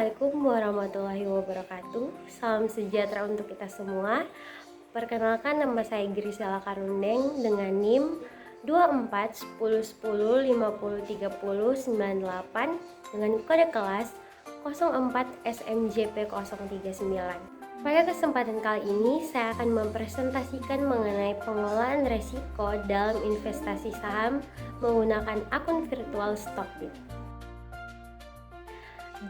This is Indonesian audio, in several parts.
Assalamualaikum warahmatullahi wabarakatuh. Salam sejahtera untuk kita semua. Perkenalkan, nama saya Grisela Karundeng dengan NIM 241010503098 dengan kode kelas 04 SMJP039. Pada kesempatan kali ini saya akan mempresentasikan mengenai pengolahan resiko dalam investasi saham menggunakan akun virtual Stockbit.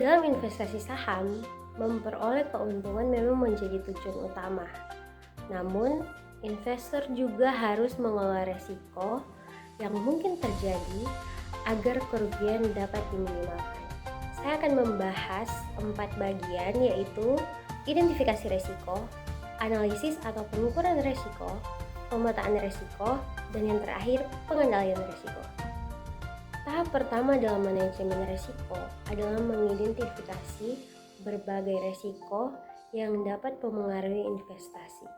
Dalam investasi saham, memperoleh keuntungan memang menjadi tujuan utama. Namun, investor juga harus mengelola risiko yang mungkin terjadi agar kerugian dapat diminimalkan. Saya akan membahas 4 bagian, yaitu identifikasi risiko, analisis atau pengukuran risiko, pemetaan risiko, dan yang terakhir, pengendalian risiko. Tahap pertama dalam manajemen risiko adalah mengidentifikasi berbagai risiko yang dapat mempengaruhi investasi.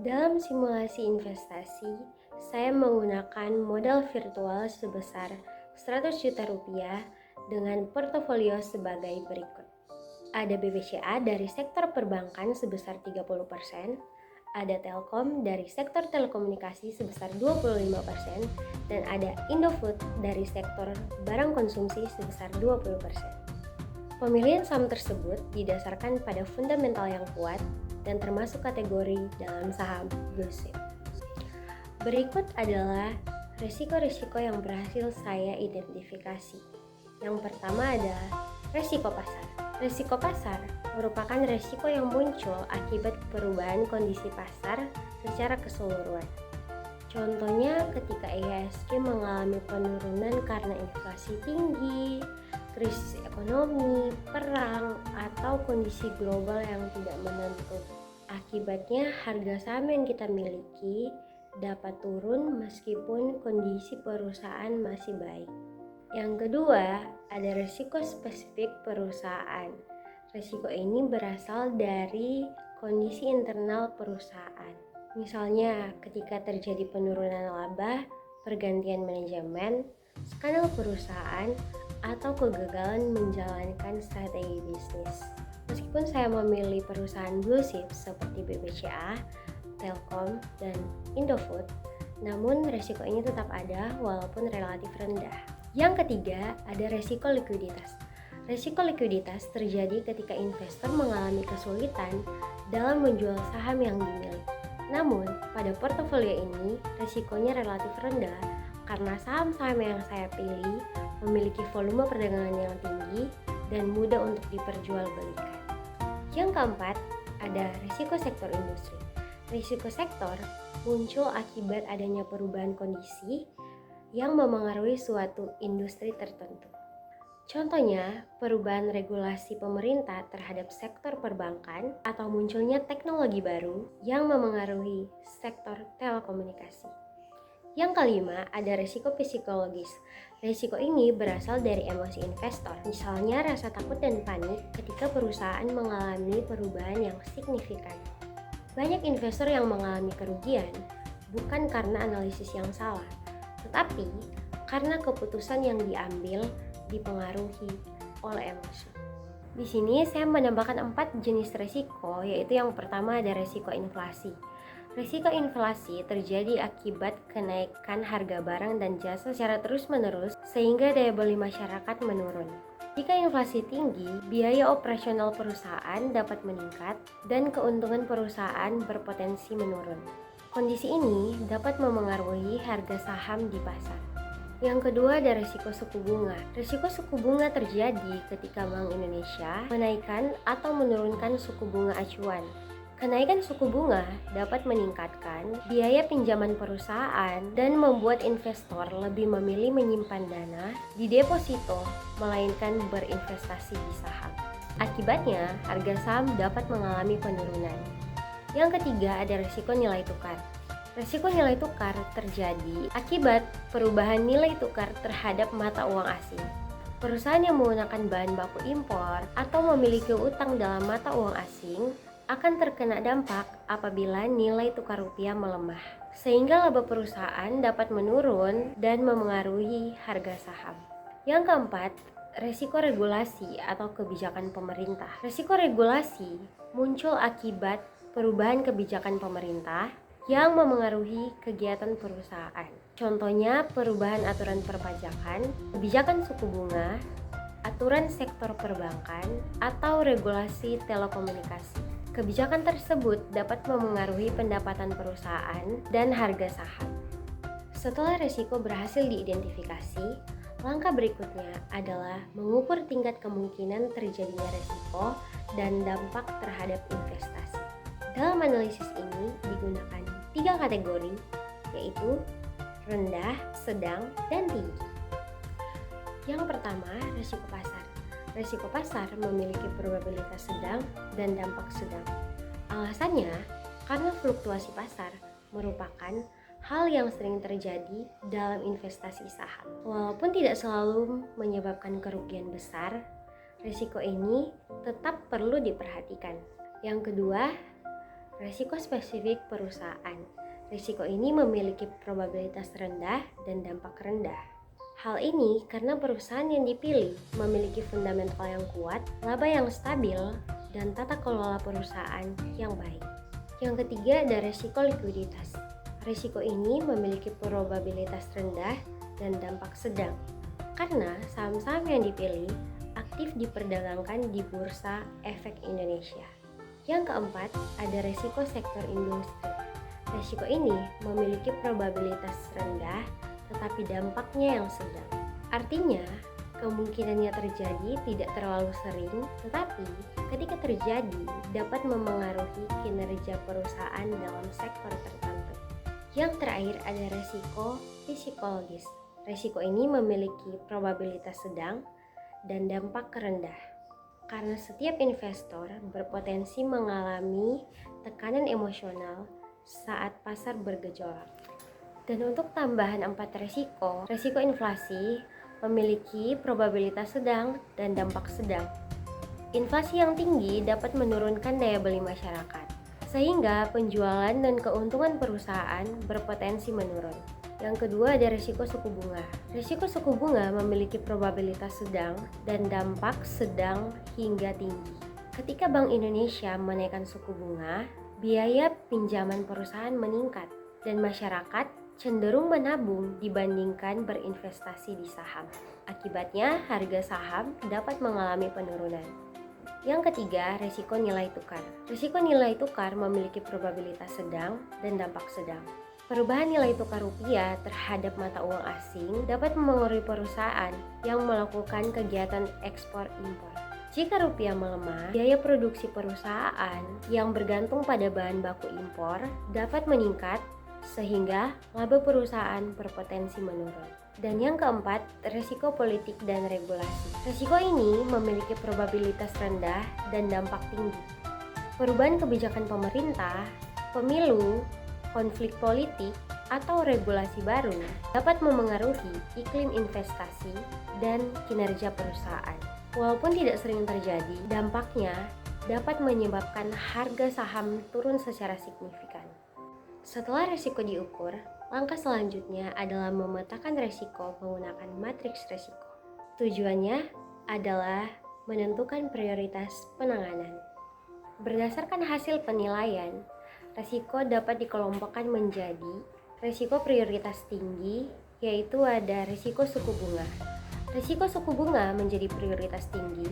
Dalam simulasi investasi, saya menggunakan modal virtual sebesar 100 juta rupiah dengan portofolio sebagai berikut. Ada BBCA dari sektor perbankan sebesar 30%, ada Telkom dari sektor telekomunikasi sebesar 25%, dan ada Indofood dari sektor barang konsumsi sebesar 20%. Pemilihan saham tersebut didasarkan pada fundamental yang kuat dan termasuk kategori dalam saham blue chip. Berikut adalah risiko-risiko yang berhasil saya identifikasi. Yang pertama adalah risiko pasar. Risiko pasar merupakan risiko yang muncul akibat perubahan kondisi pasar secara keseluruhan. Contohnya ketika IHSG mengalami penurunan karena inflasi tinggi, krisis ekonomi, perang, atau kondisi global yang tidak menentu. Akibatnya harga saham yang kita miliki dapat turun meskipun kondisi perusahaan masih baik. Yang kedua, ada risiko spesifik perusahaan. Risiko ini berasal dari kondisi internal perusahaan. Misalnya, ketika terjadi penurunan laba, pergantian manajemen, skandal perusahaan, atau kegagalan menjalankan strategi bisnis. Meskipun saya memilih perusahaan blue chip seperti BBCA, Telkom, dan Indofood, namun risiko ini tetap ada walaupun relatif rendah. Yang ketiga, ada risiko likuiditas. Risiko likuiditas terjadi ketika investor mengalami kesulitan dalam menjual saham yang dimiliki. Namun, pada portofolio ini, risikonya relatif rendah karena saham-saham yang saya pilih memiliki volume perdagangan yang tinggi dan mudah untuk diperjualbelikan. Yang keempat, ada risiko sektor industri. Risiko sektor muncul akibat adanya perubahan kondisi yang memengaruhi suatu industri tertentu. Contohnya, perubahan regulasi pemerintah terhadap sektor perbankan atau munculnya teknologi baru yang memengaruhi sektor telekomunikasi. Yang kelima, ada risiko psikologis. Risiko ini berasal dari emosi investor, misalnya rasa takut dan panik ketika perusahaan mengalami perubahan yang signifikan. Banyak investor yang mengalami kerugian bukan karena analisis yang salah, tetapi karena keputusan yang diambil dipengaruhi oleh emosi. Di sini saya menambahkan 4 jenis risiko, yaitu yang pertama ada risiko inflasi. Risiko inflasi terjadi akibat kenaikan harga barang dan jasa secara terus-menerus sehingga daya beli masyarakat menurun. Jika inflasi tinggi, biaya operasional perusahaan dapat meningkat dan keuntungan perusahaan berpotensi menurun. Kondisi ini dapat memengaruhi harga saham di pasar. Yang kedua ada risiko suku bunga. Risiko suku bunga terjadi ketika Bank Indonesia menaikkan atau menurunkan suku bunga acuan. Kenaikan suku bunga dapat meningkatkan biaya pinjaman perusahaan dan membuat investor lebih memilih menyimpan dana di deposito melainkan berinvestasi di saham. Akibatnya, harga saham dapat mengalami penurunan. Yang ketiga ada risiko nilai tukar. Risiko nilai tukar terjadi akibat perubahan nilai tukar terhadap mata uang asing. Perusahaan yang menggunakan bahan baku impor atau memiliki utang dalam mata uang asing akan terkena dampak apabila nilai tukar rupiah melemah, sehingga laba perusahaan dapat menurun dan memengaruhi harga saham. Yang keempat, resiko regulasi atau kebijakan pemerintah. Resiko regulasi muncul akibat perubahan kebijakan pemerintah yang memengaruhi kegiatan perusahaan. Contohnya perubahan aturan perpajakan, kebijakan suku bunga, aturan sektor perbankan, atau regulasi telekomunikasi. Kebijakan tersebut dapat memengaruhi pendapatan perusahaan dan harga saham. Setelah risiko berhasil diidentifikasi, langkah berikutnya adalah mengukur tingkat kemungkinan terjadinya risiko dan dampak terhadap investasi. Dalam analisis ini digunakan 3 kategori, yaitu rendah, sedang, dan tinggi. Yang pertama, risiko pasar. Risiko pasar memiliki probabilitas sedang dan dampak sedang. Alasannya, karena fluktuasi pasar merupakan hal yang sering terjadi dalam investasi saham. Walaupun tidak selalu menyebabkan kerugian besar, risiko ini tetap perlu diperhatikan. Yang kedua, risiko spesifik perusahaan. Risiko ini memiliki probabilitas rendah dan dampak rendah. Hal ini karena perusahaan yang dipilih memiliki fundamental yang kuat, laba yang stabil, dan tata kelola perusahaan yang baik. Yang ketiga ada risiko likuiditas. Risiko ini memiliki probabilitas rendah dan dampak sedang, karena saham-saham yang dipilih aktif diperdagangkan di Bursa Efek Indonesia. Yang keempat, ada risiko sektor industri. Risiko ini memiliki probabilitas rendah tetapi dampaknya yang sedang. Artinya, kemungkinannya terjadi tidak terlalu sering, tetapi ketika terjadi dapat memengaruhi kinerja perusahaan dalam sektor tertentu. Yang terakhir ada risiko psikologis. Risiko ini memiliki probabilitas sedang dan dampak rendah. Karena setiap investor berpotensi mengalami tekanan emosional saat pasar bergejolak. Dan untuk tambahan 4 risiko inflasi memiliki probabilitas sedang dan dampak sedang. Inflasi yang tinggi dapat menurunkan daya beli masyarakat, sehingga penjualan dan keuntungan perusahaan berpotensi menurun. Yang kedua ada risiko suku bunga. Risiko suku bunga memiliki probabilitas sedang dan dampak sedang hingga tinggi. Ketika Bank Indonesia menaikkan suku bunga, biaya pinjaman perusahaan meningkat dan masyarakat cenderung menabung dibandingkan berinvestasi di saham. Akibatnya, harga saham dapat mengalami penurunan. Yang ketiga, risiko nilai tukar. Risiko nilai tukar memiliki probabilitas sedang dan dampak sedang. Perubahan nilai tukar rupiah terhadap mata uang asing dapat mempengaruhi perusahaan yang melakukan kegiatan ekspor impor. Jika rupiah melemah, biaya produksi perusahaan yang bergantung pada bahan baku impor dapat meningkat sehingga laba perusahaan berpotensi menurun. Dan yang keempat, risiko politik dan regulasi. Risiko ini memiliki probabilitas rendah dan dampak tinggi. Perubahan kebijakan pemerintah, pemilu, konflik politik, atau regulasi baru dapat memengaruhi iklim investasi dan kinerja perusahaan. Walaupun tidak sering terjadi, dampaknya dapat menyebabkan harga saham turun secara signifikan. Setelah risiko diukur, langkah selanjutnya adalah memetakan risiko menggunakan matriks risiko. Tujuannya adalah menentukan prioritas penanganan. Berdasarkan hasil penilaian, risiko dapat dikelompokkan menjadi risiko prioritas tinggi, yaitu ada risiko suku bunga. Risiko suku bunga menjadi prioritas tinggi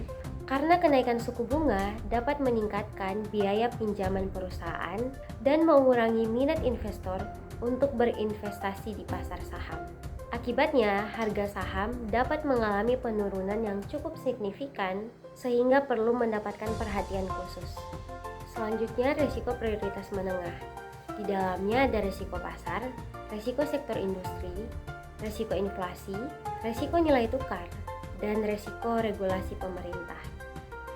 karena kenaikan suku bunga dapat meningkatkan biaya pinjaman perusahaan dan mengurangi minat investor untuk berinvestasi di pasar saham. Akibatnya, harga saham dapat mengalami penurunan yang cukup signifikan sehingga perlu mendapatkan perhatian khusus. Selanjutnya, risiko prioritas menengah. Di dalamnya ada risiko pasar, risiko sektor industri, risiko inflasi, risiko nilai tukar, dan risiko regulasi pemerintah.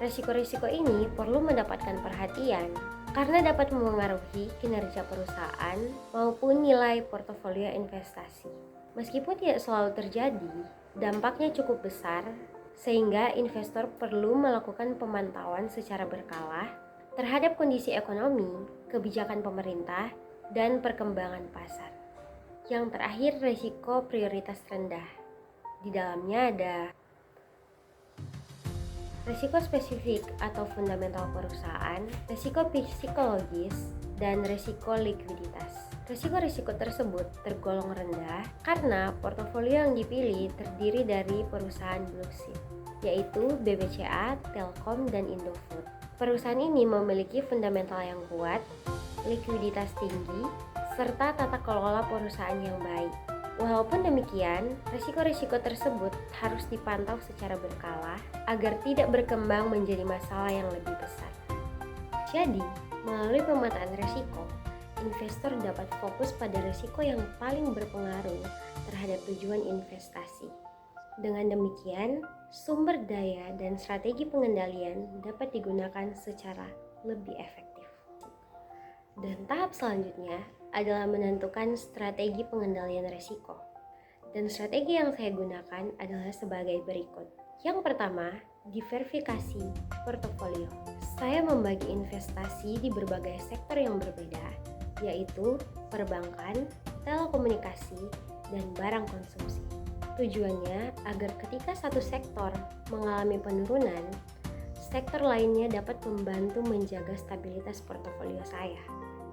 Risiko-risiko ini perlu mendapatkan perhatian karena dapat memengaruhi kinerja perusahaan maupun nilai portofolio investasi. Meskipun tidak selalu terjadi, dampaknya cukup besar sehingga investor perlu melakukan pemantauan secara berkala terhadap kondisi ekonomi, kebijakan pemerintah, dan perkembangan pasar. Yang terakhir, risiko prioritas rendah. Di dalamnya ada Risiko spesifik atau fundamental perusahaan, risiko psikologis, dan risiko likuiditas. Risiko-risiko tersebut tergolong rendah karena portofolio yang dipilih terdiri dari perusahaan blue chip, yaitu BBCA, Telkom, dan Indofood. Perusahaan ini memiliki fundamental yang kuat, likuiditas tinggi, serta tata kelola perusahaan yang baik. Walaupun demikian, risiko-risiko tersebut harus dipantau secara berkala agar tidak berkembang menjadi masalah yang lebih besar. Jadi, melalui pemetaan risiko, investor dapat fokus pada risiko yang paling berpengaruh terhadap tujuan investasi. Dengan demikian, sumber daya dan strategi pengendalian dapat digunakan secara lebih efektif. Dan tahap selanjutnya adalah menentukan strategi pengendalian risiko. Dan strategi yang saya gunakan adalah sebagai berikut. Yang pertama, diversifikasi portofolio. Saya membagi investasi di berbagai sektor yang berbeda, yaitu perbankan, telekomunikasi, dan barang konsumsi. Tujuannya agar ketika satu sektor mengalami penurunan, sektor lainnya dapat membantu menjaga stabilitas portofolio saya.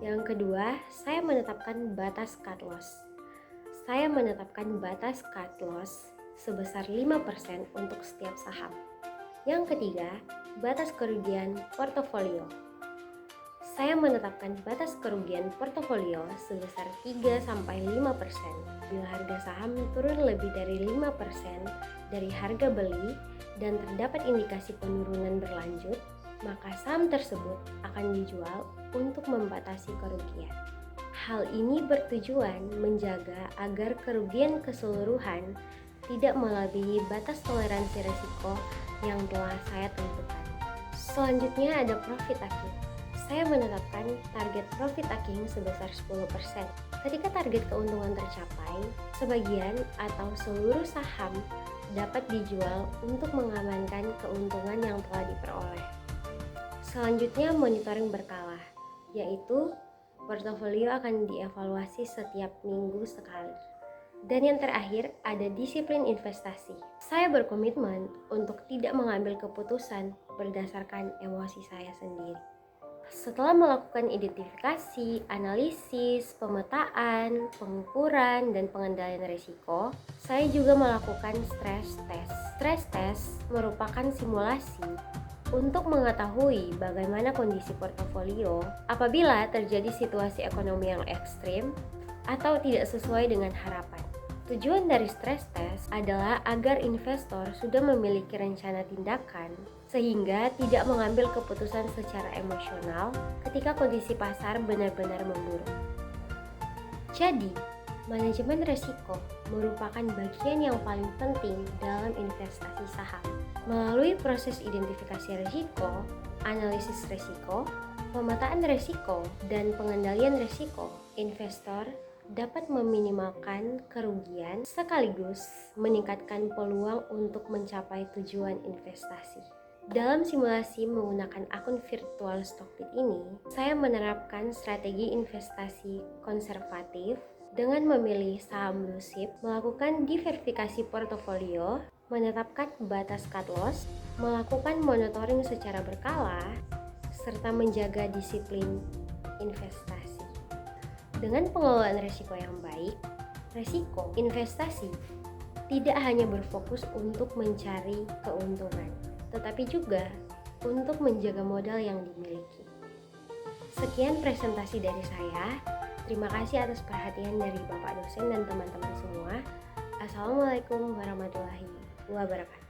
Yang kedua, saya menetapkan batas cut loss. Saya menetapkan batas cut loss sebesar 5% untuk setiap saham. Yang ketiga, batas kerugian portofolio. Saya menetapkan batas kerugian portofolio sebesar 3-5% bila harga saham turun lebih dari 5% dari harga beli dan terdapat indikasi penurunan berlanjut, maka saham tersebut akan dijual untuk membatasi kerugian. Hal ini bertujuan menjaga agar kerugian keseluruhan tidak melebihi batas toleransi risiko yang telah saya tentukan. Selanjutnya ada profit taking. Saya menetapkan target profit taking sebesar 10%. Ketika target keuntungan tercapai, sebagian atau seluruh saham dapat dijual untuk mengamankan keuntungan yang telah diperoleh. Selanjutnya monitoring berkala, yaitu portofolio akan dievaluasi setiap minggu sekali. Dan yang terakhir ada disiplin investasi. Saya berkomitmen untuk tidak mengambil keputusan berdasarkan emosi saya sendiri. Setelah melakukan identifikasi, analisis, pemetaan, pengukuran, dan pengendalian risiko, saya juga melakukan stress test. Stress test merupakan simulasi untuk mengetahui bagaimana kondisi portofolio apabila terjadi situasi ekonomi yang ekstrim atau tidak sesuai dengan harapan. Tujuan dari stress test adalah agar investor sudah memiliki rencana tindakan sehingga tidak mengambil keputusan secara emosional ketika kondisi pasar benar-benar memburuk. Jadi, manajemen risiko merupakan bagian yang paling penting dalam investasi saham. Melalui proses identifikasi risiko, analisis risiko, pemetaan risiko, dan pengendalian risiko, investor dapat meminimalkan kerugian sekaligus meningkatkan peluang untuk mencapai tujuan investasi. Dalam simulasi menggunakan akun virtual Stockbit ini, saya menerapkan strategi investasi konservatif dengan memilih saham blue chip, melakukan diversifikasi portofolio, menetapkan batas cut loss, melakukan monitoring secara berkala, serta menjaga disiplin investasi. Dengan pengelolaan risiko yang baik, risiko investasi tidak hanya berfokus untuk mencari keuntungan, tetapi juga untuk menjaga modal yang dimiliki. Sekian presentasi dari saya. Terima kasih atas perhatian dari Bapak dosen dan teman-teman semua. Assalamualaikum warahmatullahi wabarakatuh.